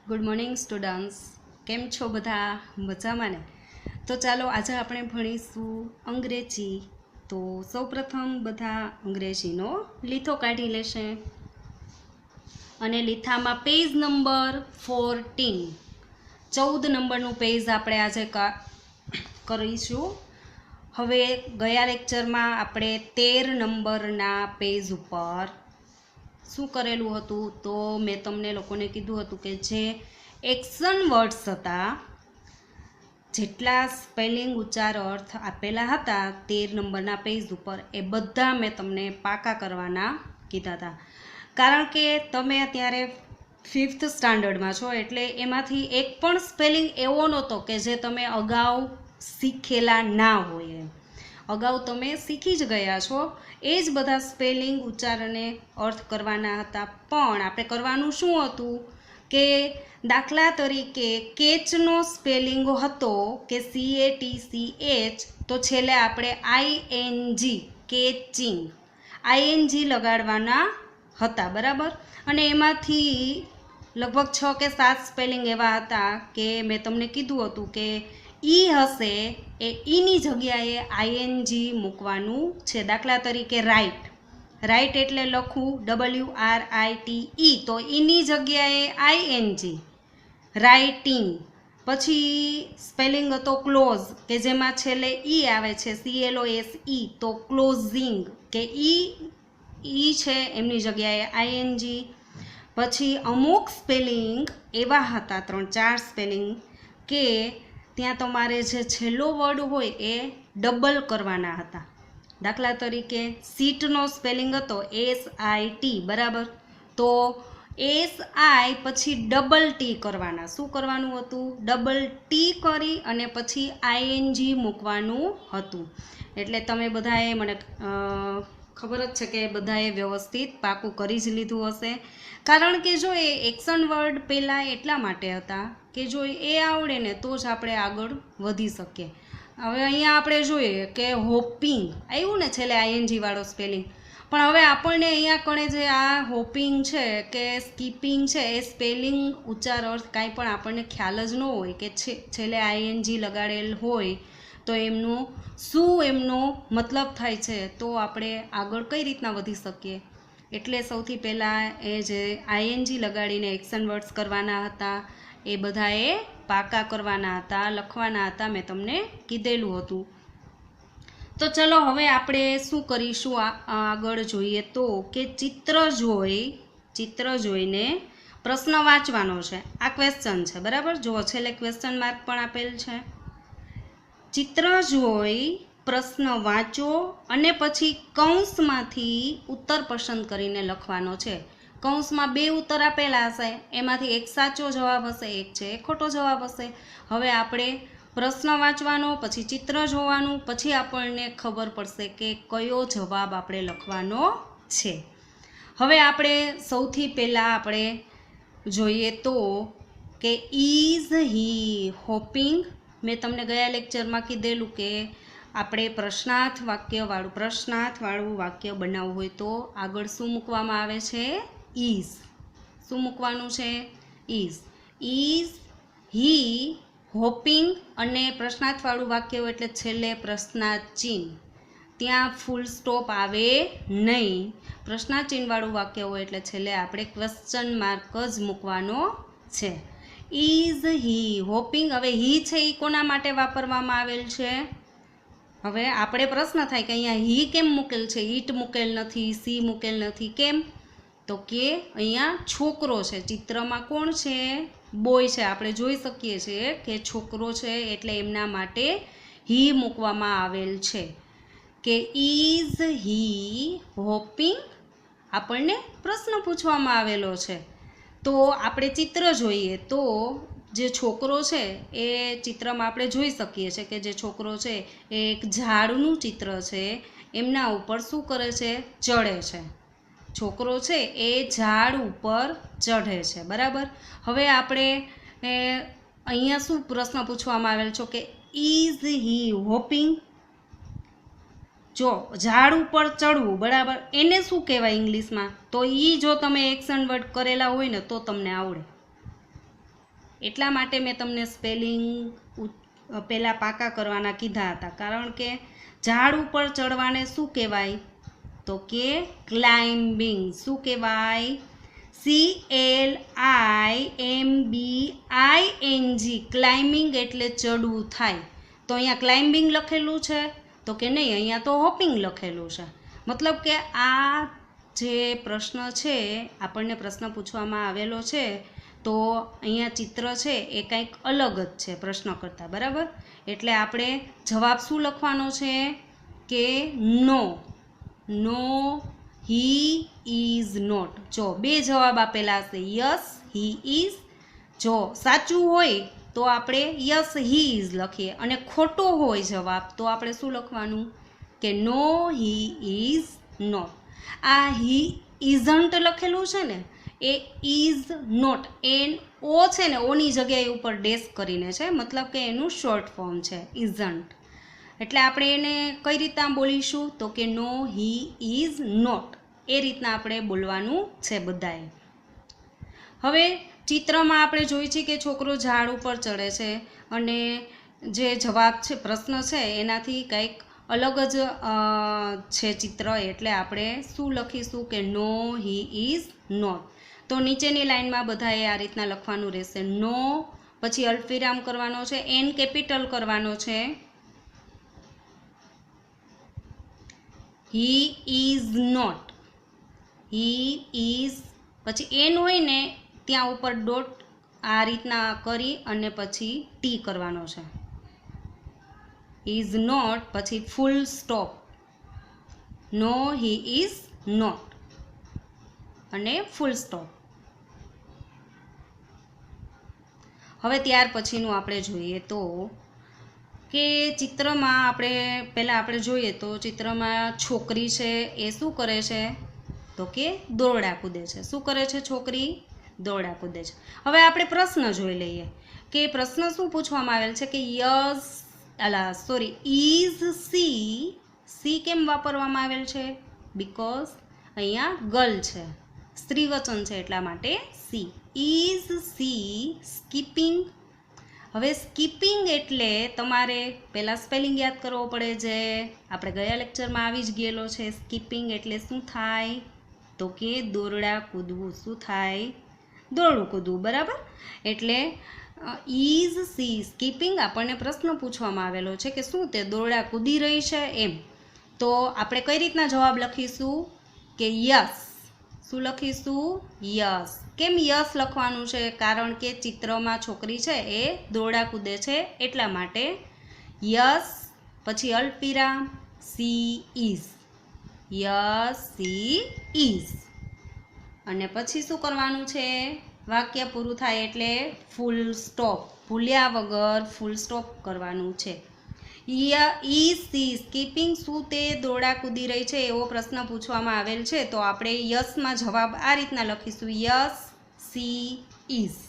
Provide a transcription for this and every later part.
Good morning students, કેમ છો બધા? મજામાં ને? તો ચાલો આજે આપણે ભણીશું અંગ્રેજી. તો સૌપ્રથમ બધા અંગ્રેજીનો લીથો કાઢી લેશે અને લીથામાં પેજ નંબર 14 નંબરનું પેજ આપણે આજે કરીશું. હવે ગયા લેક્ચરમાં આપણે 13 નંબરના પેજ ઉપર શું કરેલું હતું? તો મેં તમને લોકોને કીધું હતું કે જે એક્શન વર્ડ્સ હતા, જેટલા સ્પેલિંગ ઉચ્ચાર અર્થ આપેલા હતા 13 નંબરના પેજ ઉપર, એ બધા મેં તમને પાકા કરવાના કીધા હતા. કારણ કે તમે અત્યારે 5th સ્ટાન્ડર્ડમાં છો, એટલે એમાંથી એક પણ સ્પેલિંગ એવો નહોતો કે જે તમે અગાઉ શીખેલા ના હોય. અગાઉ તમે શીખી જ ગયા છો, એ જ બધા સ્પેલિંગ ઉચ્ચાર અને અર્થ કરવાના હતા. પણ આપણે કરવાનું શું હતું કે દાખલા તરીકે કેચનો સ્પેલિંગ હતો કે CATCH, તો છેલ્લે આપણે ING કેચિંગ ING લગાડવાના હતા, બરાબર? અને એમાંથી લગભગ 6 કે 7 સ્પેલિંગ એવા હતા કે મેં તમને કીધું હતું કે ઈ હશે એ ઈની જગ્યાએ ING મૂકવાનું છે. દાખલા તરીકે રાઈટ એટલે લખું WRITE, તો ઈની જગ્યાએ ING રાઇટિંગ. પછી સ્પેલિંગ હતો ક્લોઝ કે જેમાં છેલ્લે ઈ આવે છે CLOSE, તો ક્લોઝિંગ કે ઈ છે એમની જગ્યાએ ING. પછી અમુક સ્પેલિંગ એવા હતા 3-4 સ્પેલિંગ કે ત્યાં તમારે જે છેલ્લો વર્ડ હોય એ ડબલ કરવાના હતા. દાખલા તરીકે સીટનો સ્પેલિંગ હતો SIT, બરાબર? તો SI પછી ડબલ ટી કરવાના. શું કરવાનું હતું? ડબલ ટી કરી અને પછી ING મૂકવાનું હતું. એટલે તમે બધાએ મને ખબર જ છે કે બધાએ વ્યવસ્થિત પાકું કરી જ લીધું હશે. કારણ કે જો એ એક્શન વર્ડ પહેલાં એટલા માટે હતા કે જો એ આવડે ને તો જ આપણે આગળ વધી શકીએ. હવે અહીંયા આપણે જોઈએ કે હોપિંગ આવ્યું ને છેલ્લે ING વાળો સ્પેલિંગ, પણ હવે આપણને અહીંયા કણે જે આ હોપિંગ છે કે સ્કીપિંગ છે એ સ્પેલિંગ ઉચ્ચાર અર્થ કાંઈ પણ આપણને ખ્યાલ જ ન હોય કે છેલ્લે ING લગાડેલ હોય તો એમનો મતલબ થાય છે, તો આપણે આગળ કઈ રીતના વધી શકીએ. એટલે સૌથી પહેલાં એ જે ING લગાડીને એક્શન વર્ડ્સ કરવાના હતા એ બધાએ પાકા કરવાના હતા, લખવાના હતા. મેં તમને કીધેલું હતું. તો ચલો હવે આપણે શું કરીશું આગળ જોઈએ તો કે ચિત્ર જોઈને પ્રશ્ન વાંચવાનો છે. આ ક્વેશ્ચન છે, બરાબર? જુઓ, છેલ્લે ક્વેશ્ચન માર્ક પણ આપેલ છે. ચિત્ર જોઈ પ્રશ્ન વાંચો અને પછી કૌંસમાંથી ઉત્તર પસંદ કરીને લખવાનો છે. કૌંસમાં 2 ઉત્તર આપેલા હશે, એમાંથી એક સાચો જવાબ હશે, એક છે એ ખોટો જવાબ હશે. હવે આપણે પ્રશ્ન વાંચવાનો, પછી ચિત્ર જોવાનું, પછી આપણને ખબર પડશે કે કયો જવાબ આપણે લખવાનો છે. હવે આપણે સૌથી પહેલાં આપણે જોઈએ તો કે ઇઝ હી હોપિંગ. મેં તમને ગયા લેક્ચરમાં કીધેલું કે આપણે પ્રશ્નાર્થ વાળું વાક્ય બનાવવું હોય તો આગળ શું મૂકવામાં આવે છે? ઇઝ. શું મૂકવાનું છે? Is he hoping. અને પ્રશ્નાર્થવાળું વાક્ય હોય એટલે છેલ્લે પ્રશ્નાર્થ ચિહ્ન, ત્યાં ફૂલ સ્ટોપ આવે નહીં. પ્રશ્નાર્થચિહ્નવાળું વાક્ય હોય એટલે છેલ્લે આપણે ક્વેશ્ચન માર્ક જ મૂકવાનો છે. Is he hoping. હવે હી છે એ કોના માટે વાપરવામાં આવેલ છે? હવે આપણે પ્રશ્ન થાય કે અહીંયા હી કેમ મૂકેલ છે, ઈટ મૂકેલ નથી, સી મૂકેલ નથી, કેમ? તો કે અહીંયા છોકરો છે. ચિત્રમાં કોણ છે? બોય છે. આપણે જોઈ શકીએ છીએ કે છોકરો છે, એટલે એમના માટે હી મૂકવામાં આવેલ છે. કે ઇઝ હી હોપિંગ? આપણને પ્રશ્ન પૂછવામાં આવેલો છે. તો આપણે ચિત્ર જોઈએ તો જે છોકરો છે એ ચિત્રમાં આપણે જોઈ શકીએ છીએ કે જે છોકરો છે એ એક ઝાડનું ચિત્ર છે. એમના ઉપર શું કરે છે? ચડે છે. છોકરો છે એ ઝાડ ઉપર ચઢે છે, બરાબર? હવે આપણે અહીંયા શું પ્રશ્ન પૂછવામાં આવેલ છે કે ઇઝ હી હોપિંગ? જો ઝાડ ઉપર ચડવું, બરાબર, એને શું કહેવાય ઇંગ્લિશમાં? તો જો તમે એક્શન વર્ડ કરેલા હોય ને તો તમને આવડે. એટલા માટે મેં તમને સ્પેલિંગ પહેલાં પાકા કરવાના કીધા હતા, કારણ કે ઝાડ ઉપર ચડવાને શું કહેવાય? તો કે ક્લાઇમ્બિંગ. શું કહેવાય? CLIMBING. ક્લાઇમ્બિંગ એટલે ચડવું થાય. તો અહીંયા ક્લાઇમ્બિંગ લખેલું છે તો કે નહીં, અહીંયા તો હોપિંગ લખેલું છે. મતલબ કે આ જે પ્રશ્ન છે, આપણને પ્રશ્ન પૂછવામાં આવેલો છે, તો અહીંયા ચિત્ર છે એ કંઈક અલગ જ છે પ્રશ્ન કરતાં, બરાબર? એટલે આપણે જવાબ શું લખવાનો છે કે નો. He is not. જો બે જવાબ આપેલા હશે, યસ હી ઇઝ. જો સાચું હોય તો આપણે યસ હી ઇઝ લખીએ, અને ખોટો હોય જવાબ તો આપણે શું લખવાનું કે નો હી ઇઝ નોટ. આ હી ઇઝન્ટ લખેલું છે ને, એ ઇઝ નોટ, ઓ છે ને, ઓની જગ્યાએ ઉપર ડેશ કરીને છે, મતલબ કે એનું શોર્ટ ફોર્મ છે ઇઝન્ટ. એટલે આપણે એને કઈ રીતના બોલીશું તો કે નો હી ઇઝ નોટ. એ રીતના આપણે બોલવાનું છે બધાએ. હવે ચિત્રમાં આપણે જોઈએ છીએ કે છોકરો ઝાડ ઉપર ચડે છે, અને જે જવાબ છે, પ્રશ્ન છે, એનાથી કંઈક અલગ જ છે ચિત્ર. એટલે આપણે શું લખીશું કે નો હી ઇઝ નોટ. તો નીચેની લાઈનમાં બધાએ આ રીતના લખવાનું રહેશે. નો પછી અલ્પવિરામ કરવાનો છે, એન કેપિટલ કરવાનો છે. He is not. He is પછી એન હોય ને ત્યાં ઉપર ડોટ આ રીતના કરી અને પછી ટી કરવાનો છે. ઇઝ નોટ પછી full stop. No he is not અને ફૂલ સ્ટોપ. હવે ત્યાર પછીનું આપણે જોઈએ તો કે ચિત્રમાં આપણે જોઈએ તો ચિત્રમાં છોકરી છે એ શું કરે છે તો કે દોરડા કૂદે છે. શું કરે છે છોકરી? દોરડા કૂદે છે. હવે આપણે પ્રશ્ન જોઈ લઈએ કે પ્રશ્ન શું પૂછવામાં આવેલ છે કે ઇઝ સી કેમ વાપરવામાં આવેલ છે? બીકોઝ અહીંયા ગર્લ છે, સ્ત્રી વચન છે, એટલા માટે સી. Is she skipping? હવે સ્કીપિંગ એટલે તમારે પહેલાં સ્પેલિંગ યાદ કરવો પડે, જે આપણે ગયા લેક્ચરમાં આવી જ ગયેલો છે. સ્કીપિંગ એટલે શું થાય તો કે દોરડા કૂદવું. શું થાય? દોરડું કૂદવું, બરાબર? એટલે ઇઝ સી સ્કીપિંગ. આપણને પ્રશ્ન પૂછવામાં આવેલો છે કે શું તે દોરડા કૂદી રહી છે એમ. તો આપણે કઈ રીતના જવાબ લખીશું કે યસ. શું લખીશું? યસ. કેમ યસ લખવાનું છે? કારણ કે ચિત્રમાં છોકરી છે એ દોરડા કૂદે છે, એટલા માટે યસ પછી અલ્પવિરામ she is. Yes she is. અને પછી શું કરવાનું છે? વાક્ય પૂરું થાય એટલે ફૂલ સ્ટોપ, ભૂલ્યા વગર ફૂલ સ્ટોપ કરવાનું છે. Is she skipping? શું તે દોરડા કૂદી રહી છે એવો પ્રશ્ન પૂછવામાં આવેલ છે, તો આપણે યસમાં જવાબ આ રીતના લખીશું. Yes she is.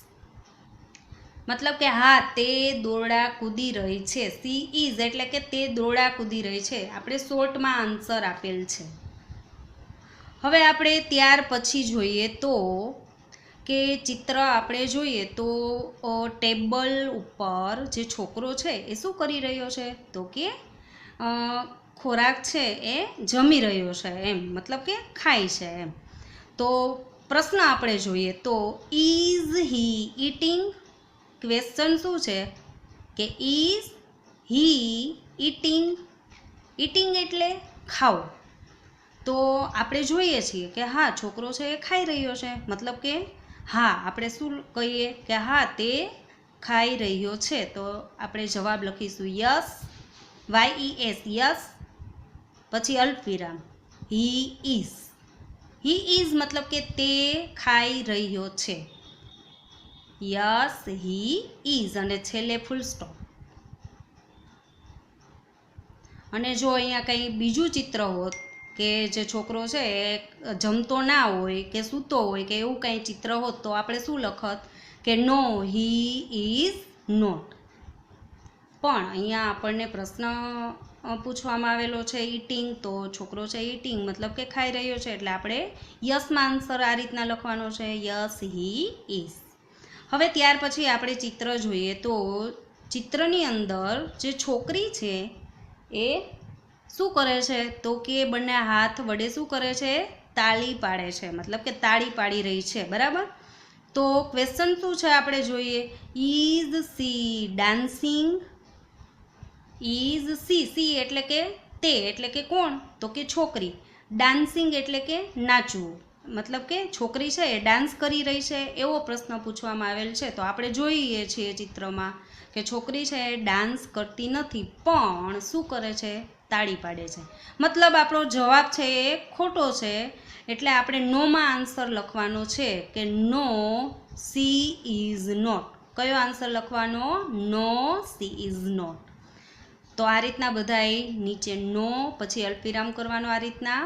મતલબ કે હા, તે દોરડા કૂદી રહી છે. સી ઇઝ એટલે કે તે દોરડા કૂદી રહી છે. આપણે શોર્ટમાં આન્સર આપેલ છે. હવે આપણે ત્યાર પછી જોઈએ તો કે ચિત્ર આપણે જોઈએ તો ટેબલ ઉપર જે છોકરો છે એ શું કરી રહ્યો છે તો કે ખોરાક છે એ જમી રહ્યો છે એમ, મતલબ કે ખાય છે એમ. તો પ્રશ્ન આપણે જોઈએ તો ઇઝ હી ઇટિંગ? ક્વેશ્ચન શું છે કે ઇઝ હી ઇટિંગ? ઇટિંગ એટલે ખાવું. તો આપણે જોઈએ છીએ કે હા, છોકરો છે એ ખાઈ રહ્યો છે, મતલબ કે હા, આપણે શું કહીએ કે હા, તે ખાઈ રહ્યો છે. તો આપણે જવાબ લખીશું યસ, YES, યસ પછી અલ્પવિરામ હી ઇઝ. હી ઇઝ મતલબ કે તે ખાઈ રહ્યો છે. યસ હી ઇઝ અને છેલ્લે ફૂલ સ્ટોપ. અને જો અહીંયા કંઈ બીજું ચિત્ર હોત કે જે છોકરો છે એ જમતો ના હોય કે સૂતો હોય કે એવું કંઈ ચિત્ર હોત તો આપણે શું લખત કે નો હી ઇઝ નોટ. પણ અહીંયા આપણને પ્રશ્ન પૂછવામાં આવેલો છે ઇટિંગ, તો છોકરો છે ઇટિંગ મતલબ કે ખાઈ રહ્યો છે, એટલે આપણે યસમાં આન્સર આ રીતના લખવાનો છે. Yes he is. હવે ત્યાર પછી આપણે ચિત્ર જોઈએ તો ચિત્રની અંદર જે છોકરી છે એ શું કરે છે તો કે બંને હાથ વડે શું કરે છે તાળી પાડે છે, મતલબ કે તાળી પાડી રહી છે, બરાબર. તો ક્વેશ્ચન શું છે આપણે જોઈએ, is C dancing, is C એટલે કે તે એટલે કે કોણ તો કે છોકરી, ડાન્સિંગ એટલે કે નાચવું, મતલબ કે છોકરી છે એ ડાન્સ કરી રહી છે એવો પ્રશ્ન પૂછવામાં આવેલ છે. તો આપણે જોઈએ છીએ ચિત્રમાં કે છોકરી છે એ ડાન્સ કરતી નથી પણ શું કરે છે તાળી પાડે છે, મતલબ આપણો જવાબ છે એ ખોટો છે. એટલે આપણે નોમાં આન્સર લખવાનો છે કે નો સી ઇઝ નોટ. કયો આન્સર લખવાનો, નો સી ઇઝ નોટ. તો આ રીતના બધાય નીચે નો પછી અલ્પવિરામ કરવાનો આ રીતના,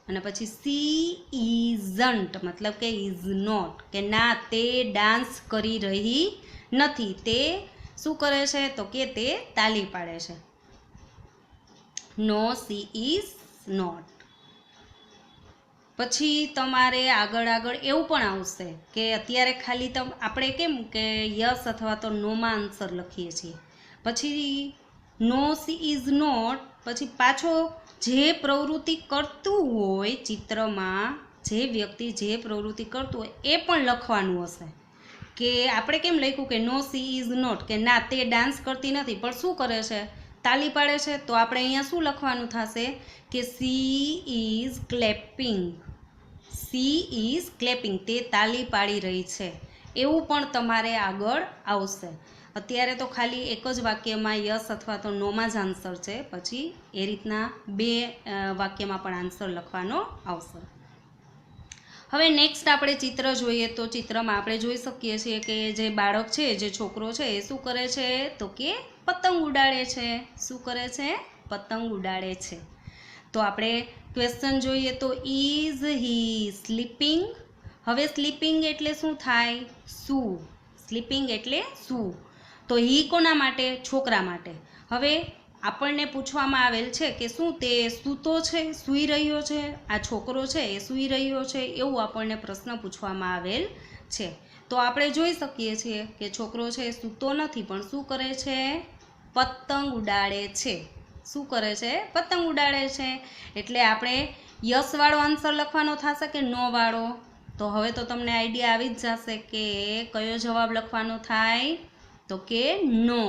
અને પછી સી ઇઝન્ટ મતલબ કે ઇઝ નોટ કે ના તે ડાન્સ કરી રહી નથી, તે શું કરે છે તો કે તે તાલી પાડે છે. નો સી ઇઝ નોટ. પછી તમારે આગળ એવું પણ આવશે કે અત્યારે ખાલી આપણે કેમ કે યસ અથવા તો નોમાં આન્સર લખીએ છીએ, પછી નો સી ઇઝ નોટ પછી પાછો જે પ્રવૃત્તિ કરતું હોય ચિત્રમાં, જે વ્યક્તિ જે પ્રવૃત્તિ કરતું હોય એ પણ લખવાનું હશે. કે આપણે કેમ લખ્યું કે નો સી ઇઝ નોટ કે ના તે ડાન્સ કરતી નથી પણ શું કરે છે તાલી પાડે છે, તો આપણે અહીંયા શું લખવાનું થશે કે she is clapping, she is clapping તે તાલી પાડી રહી છે, એવું પણ તમારે આગળ આવશે. અત્યારે તો ખાલી એક જ વાક્યમાં યસ અથવા તો નોમાં જ આન્સર છે, પછી એ રીતના બે વાક્યમાં પણ આન્સર લખવાનો આવશે. હવે નેક્સ્ટ આપણે ચિત્ર જોઈએ તો ચિત્રમાં આપણે જોઈ શકીએ છીએ કે જે બાળક છે, જે છોકરો છે એ શું કરે છે તો કે પતંગ ઉડાડે છે. શું કરે છે પતંગ ઉડાડે છે. તો આપણે ક્વેશ્ચન જોઈએ તો ઇઝ હી સ્લીપિંગ. હવે સ્લીપિંગ એટલે શું થાય, સૂ. સ્લીપિંગ એટલે સૂ. તો હી કોના માટે, છોકરા માટે. હવે આપણને પૂછવામાં આવેલ છે કે શું તે સૂતો છે, સૂઈ રહ્યો છે, આ છોકરો છે એ સૂઈ રહ્યો છે, એવું આપણને પ્રશ્ન પૂછવામાં આવેલ છે. તો આપણે જોઈ શકીએ છીએ કે છોકરો છે એ સૂતો નથી પણ શું કરે છે પતંગ ઉડાડે છે. શું કરે છે પતંગ ઉડાડે છે. એટલે આપણે યસ વાળો આન્સર લખવાનો થશે કે નો વાળો, તો હવે તો તમને આઈડિયા આવી જ જશે કે કયો જવાબ લખવાનો થાય તો કે નો.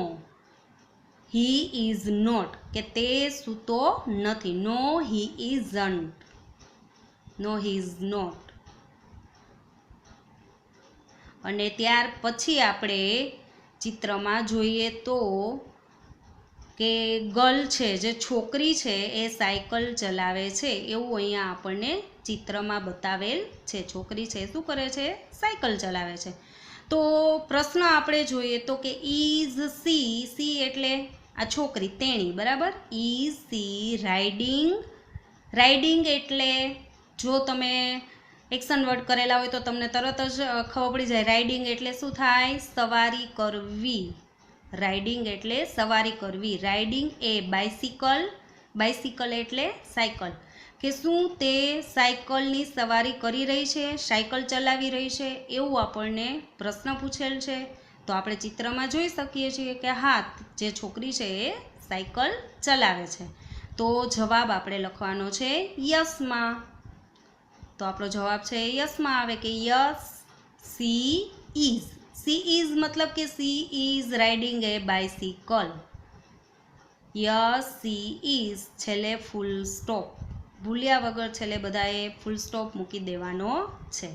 હી ઇઝ નોટ કે તે સૂતો નથી, no he isn't, no he is not. અને ત્યાર પછી આપણે ચિત્રમાં જોઈએ તો કે ગર્લ છે, જે છોકરી છે એ સાયકલ ચલાવે છે એવું અહીંયા આપણને ચિત્રમાં બતાવેલ છે. છોકરી છે શું કરે છે સાયકલ ચલાવે છે. તો પ્રશ્ન આપણે જોઈએ તો કે ઇઝ સી, સી એટલે આ છોકરી તેણી, બરાબર. Is C riding. રાઇડિંગ એટલે જો તમે એક્શન વર્ડ કરેલા હોય તો તમને તરત જ ખબર પડી જાય. રાઇડિંગ એટલે શું થાય, સવારી કરવી. રાઇડિંગ એટલે સવારી કરવી. રાઇડિંગ એ બાઇસિકલ, બાઇસિકલ એટલે સાયકલ, કે શું તે સાયકલની સવારી કરી રહી છે, સાયકલ ચલાવી રહી છે, એવું આપણને પ્રશ્ન પૂછેલ છે. તો આપણે ચિત્રમાં જોઈ શકીએ છીએ કે હા જે છોકરી છે એ સાયકલ ચલાવે છે. તો જવાબ આપણે લખવાનો છે યસમાં. તો આપણો જવાબ છે યસમાં આવે કે yes she is. She is મતલબ કે she is riding A bicycle. Yes she is છેલ્લે ફૂલ સ્ટોપ, ભૂલ્યા વગર છેલ્લે બધાએ ફૂલ સ્ટોપ મૂકી દેવાનો છે.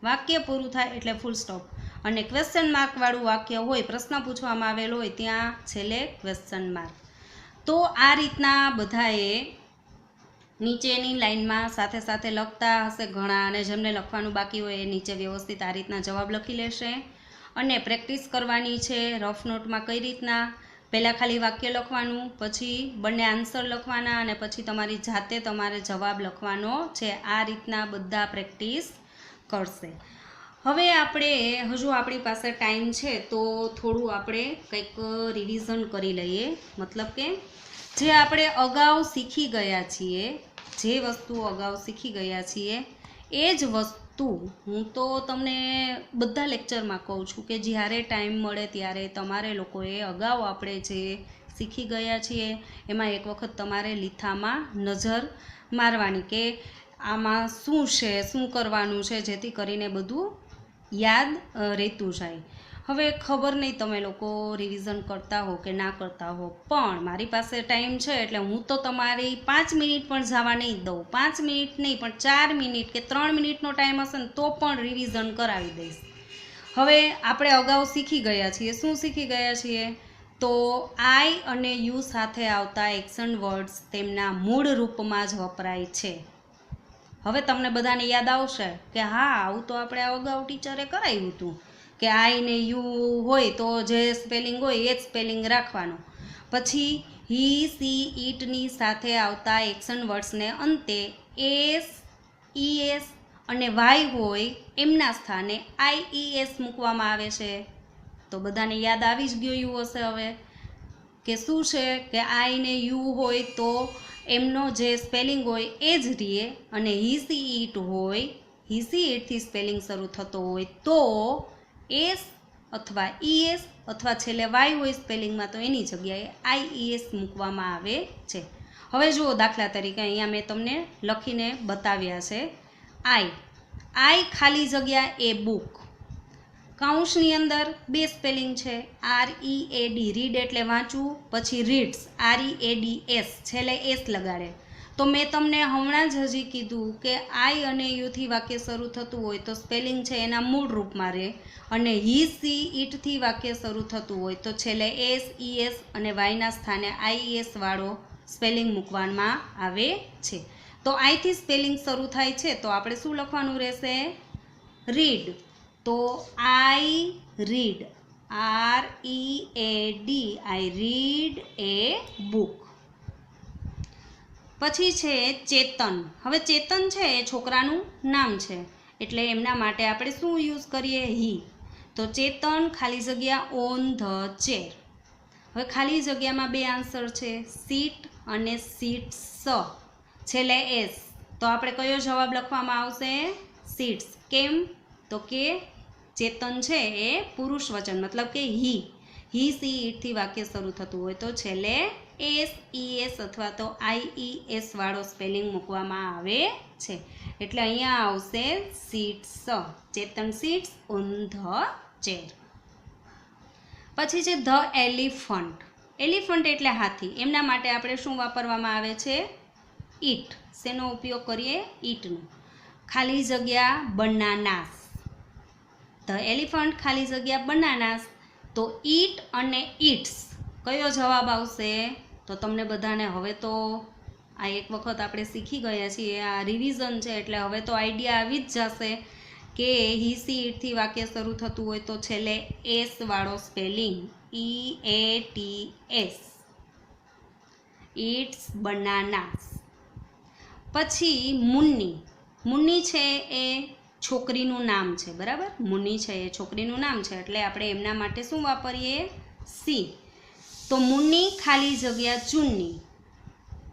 વાક્ય પૂરું થાય એટલે ફૂલ સ્ટોપ. અને ક્વેશ્ચન માર્કવાળું વાક્ય હોય, પ્રશ્ન પૂછવામાં આવેલો હોય ત્યાં છેલ્લે ક્વેશ્ચન માર્ક. તો આ રીતના બધાએ નીચેની લાઇનમાં સાથે સાથે લખતા હશે ઘણા, અને જેમને લખવાનું બાકી હોય એ નીચે વ્યવસ્થિત આ રીતના જવાબ લખી લેશે. અને પ્રેક્ટિસ કરવાની છે રફ નોટમાં કઈ રીતના, પહેલાં ખાલી વાક્ય લખવાનું, પછી બંને આન્સર લખવાના, અને પછી તમારી જાતે તમારે જવાબ લખવાનો છે. આ રીતના બધા પ્રેક્ટિસ કરશે. હવે આપણે હજુ આપણી પાસે ટાઈમ છે તો થોડું આપણે કંઈક રિવિઝન કરી લઈએ. મતલબ કે જે આપણે અગાઉ શીખી ગયા છીએ, જે વસ્તુઓ અગાઉ શીખી ગયા છીએ એ જ તું. હું તો તમને બધા લેક્ચરમાં કહું છું કે જ્યારે ટાઈમ મળે ત્યારે તમારે લોકોએ અગાઉ આપણે જે શીખી ગયા છીએ એમાં એક વખત તમારે લીથામાં નજર મારવાની કે આમાં શું છે, શું કરવાનું છે, જેથી કરીને બધું યાદ રહેતું જાય. હવે ખબર નહીં તમે લોકો રિવિઝન કરતા હો કે ના કરતા હો, પણ મારી પાસે ટાઈમ છે એટલે હું તો તમારી 5 મિનિટ પણ જવા નહીં દઉં. 5 મિનિટ નહીં પણ 4 મિનિટ કે 3 મિનિટનો ટાઈમ હશે ને તો પણ રિવિઝન કરાવી દઈશ. હવે આપણે અગાઉ શીખી ગયા છીએ. શું શીખી ગયા છીએ? તો આઈ અને યુ સાથે આવતા એક્શન વર્ડ્સ તેમના મૂળ રૂપમાં જ વપરાય છે. હવે તમને બધાને યાદ આવશે કે હા, આવું તો આપણે અગાઉ ટીચરે કરાવ્યું હતું કે આઈ ને યુ હોય તો જે સ્પેલિંગ હોય એ જ સ્પેલિંગ રાખવાનો. પછી હી, સી, ઈટની સાથે આવતા એક્શન વર્ડ્સને અંતે એસ, ઈએસ અને વાય હોય એમના સ્થાને આઈઈએસ મૂકવામાં આવે છે. તો બધાને યાદ આવી જ ગયું હશે હવે કે શું છે કે આઈ ને યુ હોય તો એમનો જે સ્પેલિંગ હોય એ જ રહે, અને હી, સી, ઈટ હોય, હી, સી, ઈટથી સ્પેલિંગ શરૂ થતો હોય તો એસ અથવા ઈએસ અથવા છેલ્લે વાય હોય સ્પેલિંગમાં તો એની જગ્યાએ આઈઈએસ મૂકવામાં આવે છે. હવે જુઓ, દાખલા તરીકે અહીંયા મેં તમને લખીને બતાવ્યા છે. આઈ ખાલી જગ્યા એ બુક, કાઉન્સની અંદર 2 સ્પેલિંગ છે, READ, રીડ એટલે વાંચવું, પછી રીડ્સ, READS, છેલ્લે એસ લગાડે. તો મેં તમને હમણાં જ હજી કીધું કે આઈ અને યુથી વાક્ય શરૂ થતું હોય તો સ્પેલિંગ છે એના મૂળ રૂપમાં રહે, અને હી, સી, ઈટથી વાક્ય શરૂ થતું હોય તો છેલ્લે એસ, ઈએસ અને વાયના સ્થાને આઈએસ વાળો સ્પેલિંગ મૂકવામાં આવે છે. તો આઈથી સ્પેલિંગ શરૂ થાય છે તો આપણે શું લખવાનું રહેશે? રીડ. તો આઈ રીડ, READ, આઈ રીડ એ બુક. પછી છે ચેતન. હવે ચેતન છે એ છોકરાનું નામ છે એટલે એમના માટે આપણે શું યુઝ કરીએ? હી. તો ચેતન ખાલી જગ્યા ઓન ધ ચેર. હવે ખાલી જગ્યામાં 2 આન્સર છે, સીટ અને સીટ્સ, છેલ્લે એસ. તો આપણે કયો જવાબ લખવામાં આવશે? સીટ્સ. કેમ? તો કે ચેતન છે એ પુરુષ વચન, મતલબ કે હી, સી, ઈટથી વાક્ય શરૂ થતું હોય તો છેલ્લે એસ, ઈએસ અથવા તો આઈઈએસ વાળો સ્પેલિંગ મૂકવામાં આવે છે. એટલે અહીંયા આવશે seats. Chetan seats on the chair. પછી છે ધ એલિફન્ટ. એલિફન્ટ એટલે હાથી. એમના માટે આપણે શું વાપરવામાં આવે છે? ઈટ. શેનો ઉપયોગ કરીએ? ઈટનો. ખાલી જગ્યા બનાનાસ. ધ એલિફન્ટ ખાલી જગ્યા બનાનાસ. તો ઈટ અને ઈટ્સ કયો જવાબ આવશે? તો તમને બધાને હવે તો આ એક વખત આપણે શીખી ગયા છીએ, આ રિવિઝન છે એટલે હવે તો આઈડિયા આવી જ જશે કે હી, સી, ઈટથી વાક્ય શરૂ થતું હોય તો છેલ્લે એસ વાળો સ્પેલિંગ EATS, ઈટ્સ, બનાનાસ. પછી મુન્ની. મુન્ની છે એ છોકરીનું નામ છે, બરાબર? મુન્ની છે એ છોકરીનું નામ છે એટલે આપણે એમના માટે શું વાપરીએ? સી. તો મુન્ની ખાલી જગ્યા ચુન્ની,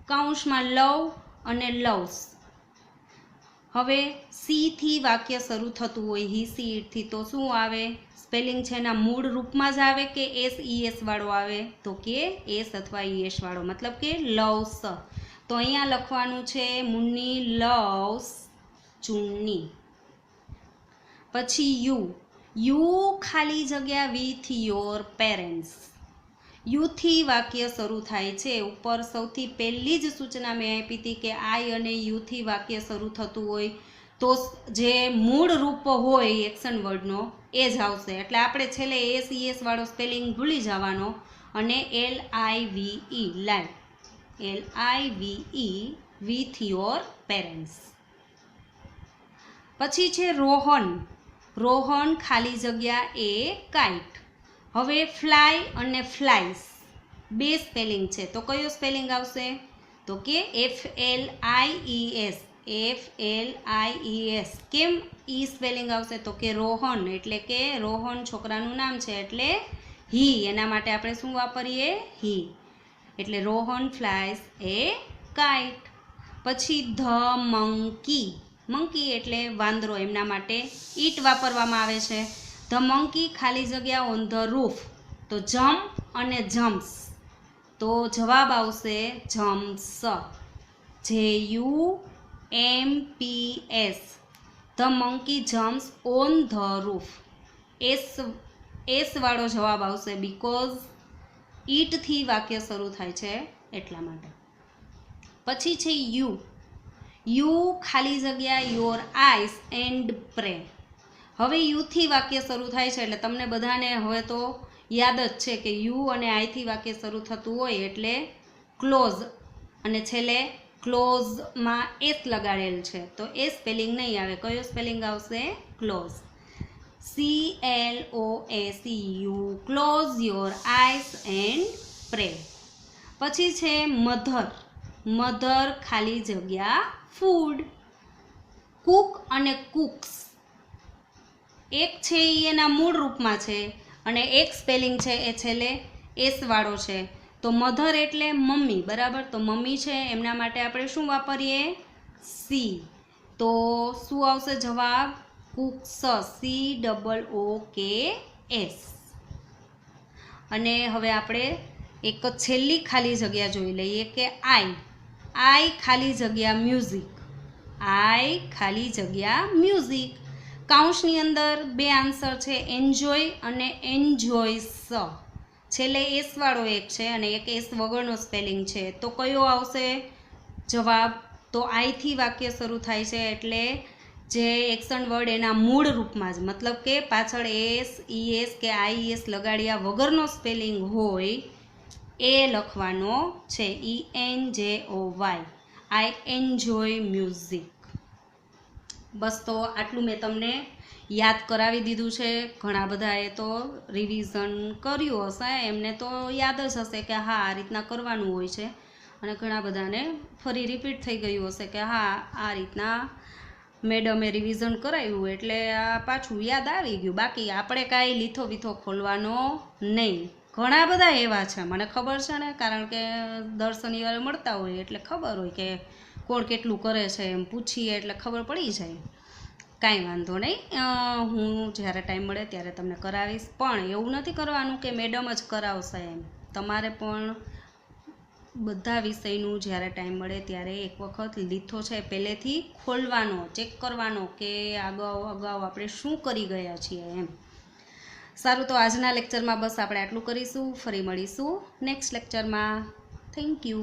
કાઉન્સમાં લવ અને લવ્સ. હવે સીથી વાક્ય શરૂ થતું હોય હી, સી, ઈટથી તો શું આવે? સ્પેલિંગ છે એના મૂળ રૂપમાં જ આવે કે એસ, ઈએસ વાળો આવે? તો કે એસ અથવા ઈએસ વાળો, મતલબ કે લવ્સ. તો અહીંયા લખવાનું છે મુન્ની લવ્સ ચુન્ની. પછી યુ ખાલી જગ્યા વિથ યોર પેરેન્ટ્સ. યુથી વાક્ય શરૂ થાય છે. ઉપર સૌથી પહેલી જ સૂચના મેં આપી હતી કે આઈ અને યુથી વાક્ય શરૂ થતું હોય તો જે મૂળ રૂપ હોય એક્શન વર્ડનો એ જ આવશે. એટલે આપણે છેલ્લે એસ, ઈએસ વાળો સ્પેલિંગ ભૂલી જવાનો અને LIVE, LIVE, with your parents. પછી છે રોહન. રોહન ખાલી જગ્યા એ કાઇટ. હવે ફ્લાય અને ફ્લાઇસ 2 સ્પેલિંગ છે તો કયો સ્પેલિંગ આવશે? તો કે FLIES. કેમ ઈ સ્પેલિંગ આવશે? તો કે રોહન એટલે કે રોહન છોકરાનું નામ છે એટલે હી, એના માટે આપણે શું વાપરીએ? હી. એટલે રોહન ફ્લાઇસ એ કાઇટ. પછી ધ મંકી. મંકી એટલે વાંદરો, એમના માટે ઈટ વાપરવામાં આવે છે. ધ મંકી ખાલી જગ્યા ઓન ધ રૂફ, તો જમ્પ અને જમ્પ્સ, તો જવાબ આવશે jumps, JUMPS. The monkey jumps on the roof. S વાળો જવાબ આવશે બીકોઝ ઈટથી વાક્ય શરૂ થાય છે એટલા માટે. પછી છે યુ ખાલી જગ્યા યોર આઈસ એન્ડ પ્રે. હવે યુથી વાક્ય શરૂ થાય છે એટલે તમને બધાને હવે તો યાદ જ છે કે યુ અને આઈથી વાક્ય શરૂ થતું હોય એટલે ક્લોઝ, અને છેલ્લે ક્લોઝમાં એસ લગાડેલ છે તો એ સ્પેલિંગ નહીં આવે. કયો સ્પેલિંગ આવશે? Close. CLOSEU, close your eyes and pray. પછી છે મધર ખાલી જગ્યા ફૂડ. કુક અને કુક્સ, એક છે એ એના મૂળ રૂપમાં છે અને એક સ્પેલિંગ છે એ છેલ્લે એસ વાળો છે. તો મધર એટલે મમ્મી, બરાબર. તો મમ્મી છે એમના માટે આપણે શું વાપરીએ? સી. તો શું આવશે જવાબ? Cooks, COOKS. અને હવે આપણે એક છેલ્લી ખાલી જગ્યા જોઈ લઈએ કે આઈ ખાલી જગ્યા મ્યુઝિક. આઈ ખાલી જગ્યા મ્યુઝિક. કાઉન્સની અંદર બે આન્સર છે, એન્જોય અને એન્જોયસ. છેલ્લે એસ વાળો એક છે અને એક એસ વગરનો સ્પેલિંગ છે. તો કયો આવશે જવાબ? તો આઈથી વાક્ય શરૂ થાય છે એટલે જે એક્શન વર્ડ એના મૂળ રૂપમાં જ, મતલબ કે પાછળ એસ, ES કે IES લગાડ્યા વગરનો સ્પેલિંગ હોય એ લખવાનો છે. ENJOY. I enjoy music. બસ, તો આટલું મેં તમને યાદ કરાવી દીધું છે. ઘણા બધાએ તો રિવિઝન કર્યું હશે, એમને તો યાદ જ હશે કે હા આ રીતના કરવાનું હોય છે, અને ઘણા બધાને ફરી રિપીટ થઈ ગયું હશે કે હા આ રીતના મેડમે રિવિઝન કરાવ્યું એટલે આ પાછું યાદ આવી ગયું. બાકી આપણે કાંઈ લીથો વીથો ખોલવાનો નહીં. ઘણા બધા એવા છે, મને ખબર છે ને, કારણ કે દર શનિવારે મળતા હોય એટલે ખબર હોય કે કોણ કેટલું કરે છે, એમ પૂછીએ એટલે ખબર પડી જાય. કાંઈ વાંધો નહીં, હું જ્યારે ટાઈમ મળે ત્યારે તમને કરાવીશ. પણ એવું નથી કરવાનું કે મેડમ જ કરાવશે એમ. તમારે પણ બધા વિષયનું જ્યારે ટાઈમ મળે ત્યારે એક વખત લીથો છે પહેલેથી ખોલવાનો, ચેક કરવાનો કે અગાઉ આપણે શું કરી ગયા છીએ એમ. સારું, તો આજના લેક્ચરમાં બસ આપણે આટલું કરીશું. ફરી મળીશું નેક્સ્ટ લેક્ચરમાં. Thank you.